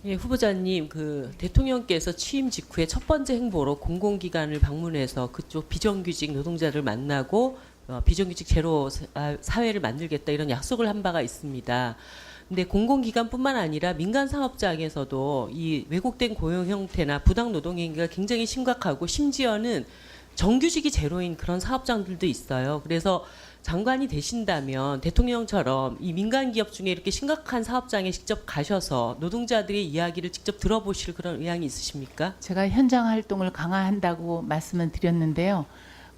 예, 후보자님, 대통령께서 취임 직후에 첫 번째 행보로 공공기관을 방문해서 그쪽 비정규직 노동자를 만나고 비정규직 제로 사회를 만들겠다 이런 약속을 한 바가 있습니다. 근데 공공기관뿐만 아니라 민간 사업장에서도 이 왜곡된 고용 형태나 부당 노동 행위가 굉장히 심각하고 심지어는 정규직이 제로인 그런 사업장들도 있어요. 그래서 장관이 되신다면 대통령처럼 이 민간 기업 중에 이렇게 심각한 사업장에 직접 가셔서 노동자들의 이야기를 직접 들어보실 그런 의향이 있으십니까? 제가 현장 활동을 강화한다고 말씀을 드렸는데요.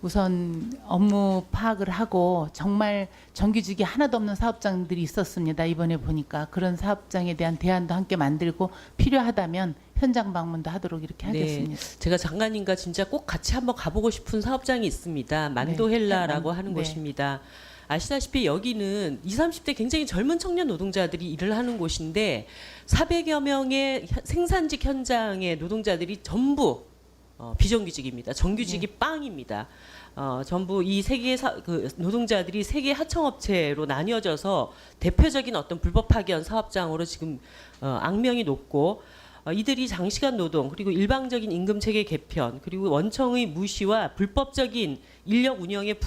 우선 업무 파악을 하고 정말 정규직이 하나도 없는 사업장들이 있었습니다. 이번에 보니까 그런 사업장에 대한 대안도 함께 만들고 필요하다면 현장 방문도 하도록 이렇게 하겠습니다. 제가 장관님과 진짜 꼭 같이 한번 가보고 싶은 사업장이 있습니다. 만도헬라라고 하는 곳입니다. 아시다시피 여기는 20, 30대 굉장히 젊은 청년 노동자들이 일을 하는 곳인데 400여 명의 생산직 현장의 노동자들이 전부 비정규직입니다. 정규직이 빵입니다. 전부 이 세계 노동자들이 세계 하청업체로 나뉘어져서 대표적인 어떤 불법 파견 사업장으로 지금 악명이 높고 이들이 장시간 노동 그리고 일방적인 임금 체계 개편 그리고 원청의 무시와 불법적인 인력 운영의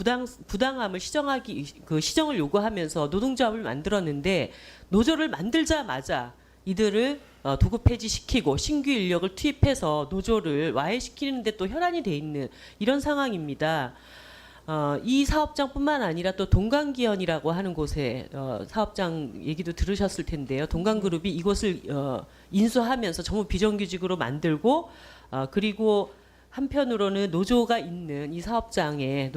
부당함을 시정을 요구하면서 노동조합을 만들었는데 노조를 만들자마자 이들을 도급 폐지시키고 신규 인력을 투입해서 노조를 와해시키는데 또 혈안이 돼 있는 이런 상황입니다. 이 사업장뿐만 아니라 또 동강기현이라고 하는 곳에 사업장 얘기도 들으셨을 텐데요. 동강그룹이 이곳을 인수하면서 전부 비정규직으로 만들고 그리고 한편으로는 노조가 있는 이 사업장에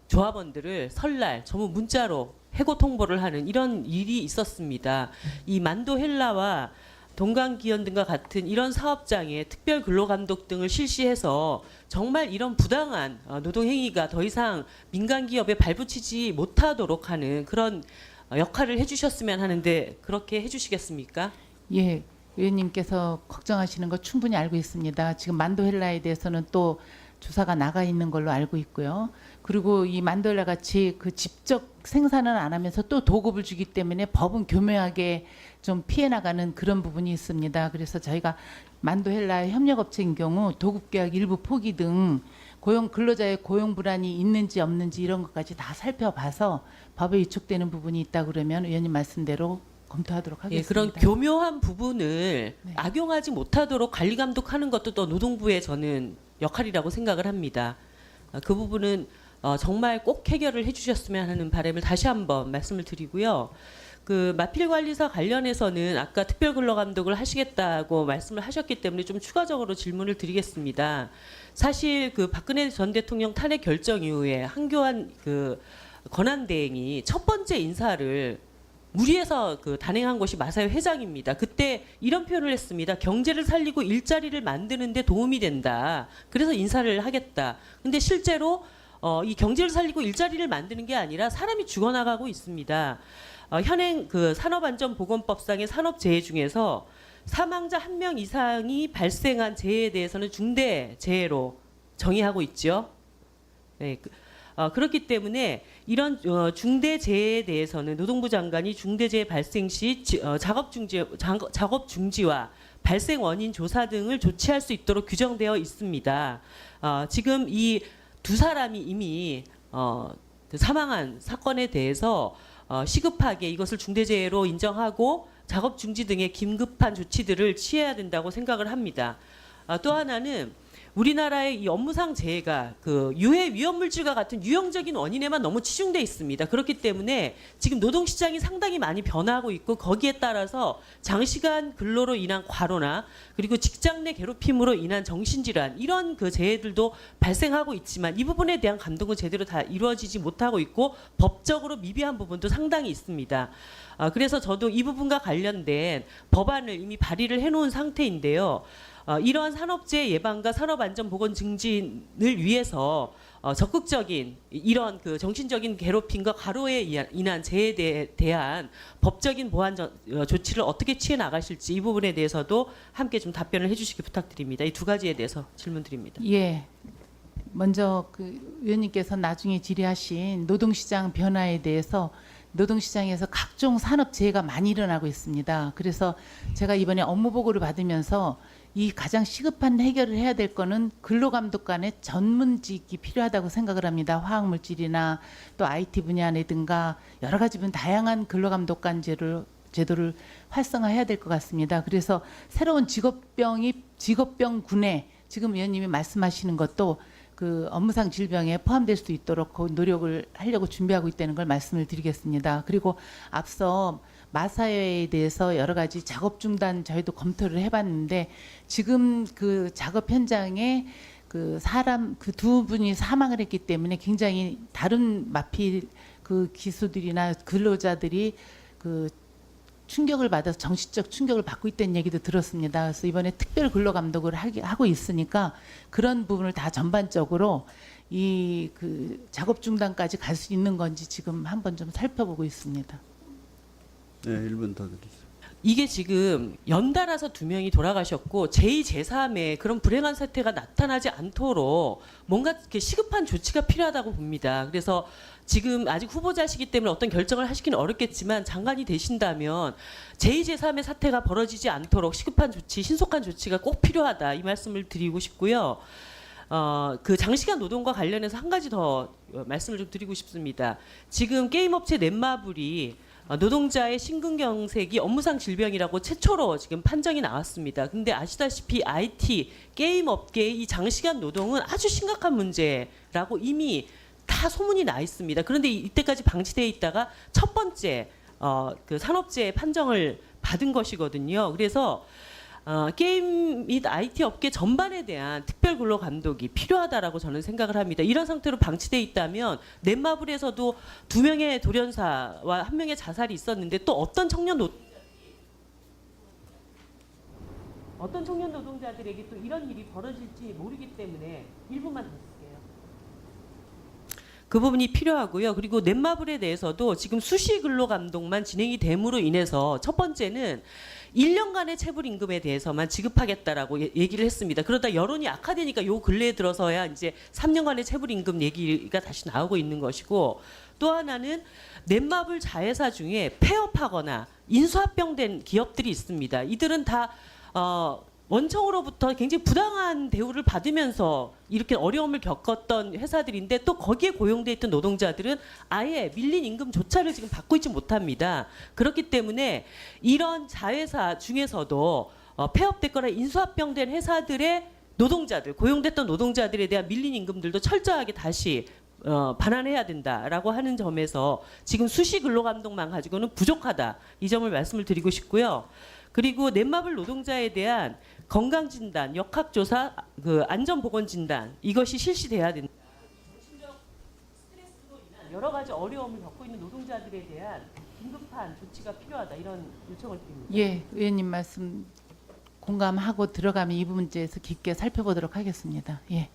조합원들을 설날 전부 문자로 해고 통보를 하는 이런 일이 있었습니다. 이 만도헬라와 동강기현 등과 같은 이런 사업장에 특별 근로감독 등을 실시해서 정말 이런 부당한 노동행위가 더 이상 민간 기업에 발붙이지 못하도록 하는 그런 역할을 해주셨으면 하는데 그렇게 해주시겠습니까? 예, 의원님께서 걱정하시는 거 충분히 알고 있습니다. 지금 만도헬라에 대해서는 또 조사가 나가 있는 걸로 알고 있고요. 그리고 이 만도헬라 같이 그 직접 생산은 안 하면서 또 도급을 주기 때문에 법은 교묘하게 좀 피해 나가는 그런 부분이 있습니다. 그래서 저희가 만도헬라 협력업체인 경우 도급계약 일부 포기 등 근로자의 고용 불안이 있는지 없는지 이런 것까지 다 살펴봐서 법에 위촉되는 부분이 있다 그러면 의원님 말씀대로 검토하도록 하겠습니다. 예, 그런 교묘한 부분을 악용하지 못하도록 관리 감독하는 것도 또 노동부의 저는 역할이라고 생각을 합니다. 그 부분은 정말 꼭 해결을 해주셨으면 하는 바람을 다시 한번 말씀을 드리고요. 그 마필관리사 관련해서는 아까 특별근로감독을 하시겠다고 말씀을 하셨기 때문에 좀 추가적으로 질문을 드리겠습니다. 사실 그 박근혜 전 대통령 탄핵 결정 이후에 한교안 그 권한대행이 첫 번째 인사를 무리해서 단행한 것이 마사회 회장입니다. 그때 이런 표현을 했습니다. 경제를 살리고 일자리를 만드는 데 도움이 된다. 그래서 인사를 하겠다. 근데 실제로 이 경제를 살리고 일자리를 만드는 게 아니라 사람이 죽어나가고 있습니다. 현행 그 산업안전보건법상의 산업재해 중에서 사망자 1명 이상이 발생한 재해에 대해서는 중대재해로 정의하고 있죠. 네, 그렇기 때문에 이런 중대재해에 대해서는 노동부 장관이 중대재해 발생 시 작업 중지와 발생 원인 조사 등을 조치할 수 있도록 규정되어 있습니다. 지금 이 두 사람이 이미 사망한 사건에 대해서 시급하게 이것을 중대재해로 인정하고 작업 중지 등의 긴급한 조치들을 취해야 된다고 생각을 합니다. 또 하나는 우리나라의 이 업무상 재해가 그 유해 위험물질과 같은 유형적인 원인에만 너무 치중돼 있습니다. 그렇기 때문에 지금 노동시장이 상당히 많이 변화하고 있고 거기에 따라서 장시간 근로로 인한 과로나 그리고 직장 내 괴롭힘으로 인한 정신질환 이런 그 재해들도 발생하고 있지만 이 부분에 대한 감독은 제대로 다 이루어지지 못하고 있고 법적으로 미비한 부분도 상당히 있습니다. 그래서 저도 이 부분과 관련된 법안을 이미 발의를 해놓은 상태인데요. 이러한 산업재해 예방과 산업안전보건 증진을 위해서 적극적인 이런 그 정신적인 괴롭힘과 과로에 인한 재해에 대한 법적인 보완 조치를 어떻게 취해 나가실지 이 부분에 대해서도 함께 좀 답변을 해주시기 부탁드립니다. 이 두 가지에 대해서 질문드립니다. 예. 먼저 그 의원님께서 나중에 질의하신 노동시장 변화에 대해서 노동시장에서 각종 산업재해가 많이 일어나고 있습니다. 그래서 제가 이번에 업무 보고를 받으면서 이 가장 시급한 해결을 해야 될 거는 근로감독 간의 전문직이 필요하다고 생각을 합니다. 화학물질이나 또 IT 분야라든가 여러 가지 다양한 근로감독 간 제도를 활성화해야 될 것 같습니다. 그래서 새로운 직업병군에 지금 의원님이 말씀하시는 것도 그 업무상 질병에 포함될 수 있도록 그 노력을 하려고 준비하고 있다는 걸 말씀을 드리겠습니다. 그리고 앞서 마사회에 대해서 여러 가지 작업 중단 저희도 검토를 해봤는데 지금 그 작업 현장에 그 사람 그 두 분이 사망을 했기 때문에 굉장히 다른 마필 그 기수들이나 근로자들이 그 충격을 받아서 정신적 충격을 받고 있다는 얘기도 들었습니다. 그래서 이번에 특별 근로 감독을 하고 있으니까 그런 부분을 다 전반적으로 이 그 작업 중단까지 갈 수 있는 건지 지금 한번 좀 살펴보고 있습니다. 네, 1분 더 드리겠습니다. 이게 지금 연달아서 2명이 돌아가셨고 제2, 제3의 그런 불행한 사태가 나타나지 않도록 뭔가 이렇게 시급한 조치가 필요하다고 봅니다. 그래서 지금 아직 후보자시기 때문에 어떤 결정을 하시기는 어렵겠지만 장관이 되신다면 제2, 제3의 사태가 벌어지지 않도록 시급한 조치, 신속한 조치가 꼭 필요하다 이 말씀을 드리고 싶고요. 그 장시간 노동과 관련해서 한 가지 더 말씀을 좀 드리고 싶습니다. 지금 게임업체 넷마블이 노동자의 심근경색이 업무상 질병이라고 최초로 지금 판정이 나왔습니다. 근데 아시다시피 IT, 게임 업계의 이 장시간 노동은 아주 심각한 문제라고 이미 다 소문이 나 있습니다. 그런데 이때까지 방치되어 있다가 첫 번째 그 산업재해 판정을 받은 것이거든요. 그래서 게임 및 IT 업계 전반에 대한 특별 근로 감독이 필요하다라고 저는 생각을 합니다. 이런 상태로 방치돼 있다면 넷마블에서도 2명의 돌연사와 1명의 자살이 있었는데 또 어떤 청년 노동자들에게 또 이런 일이 벌어질지 모르기 때문에 1분만 더 쓸게요. 그 부분이 필요하고요. 그리고 넷마블에 대해서도 지금 수시 근로 감독만 진행이 됨으로 인해서 첫 번째는 1년간의 체불 임금에 대해서만 지급하겠다라고 얘기를 했습니다. 그러다 여론이 악화되니까 요 근래에 들어서야 이제 3년간의 체불 임금 얘기가 다시 나오고 있는 것이고, 또 하나는 넷마블 자회사 중에 폐업하거나 인수합병된 기업들이 있습니다. 이들은 다 원청으로부터 굉장히 부당한 대우를 받으면서 이렇게 어려움을 겪었던 회사들인데 또 거기에 고용돼 있던 노동자들은 아예 밀린 임금조차를 지금 받고 있지 못합니다. 그렇기 때문에 이런 자회사 중에서도 폐업됐거나 인수합병된 회사들의 노동자들, 고용됐던 노동자들에 대한 밀린 임금들도 철저하게 다시 반환해야 된다라고 하는 점에서 지금 수시 근로감독만 가지고는 부족하다. 이 점을 말씀을 드리고 싶고요. 그리고 넷마블 노동자에 대한 건강진단, 역학조사, 그 안전보건진단 이것이 실시돼야 된다. 정신적 스트레스로 인한 여러 가지 어려움을 겪고 있는 노동자들에 대한 긴급한 조치가 필요하다. 이런 요청을 드립니다. 예, 의원님 말씀 공감하고 들어가면 이 문제에서 깊게 살펴보도록 하겠습니다. 예.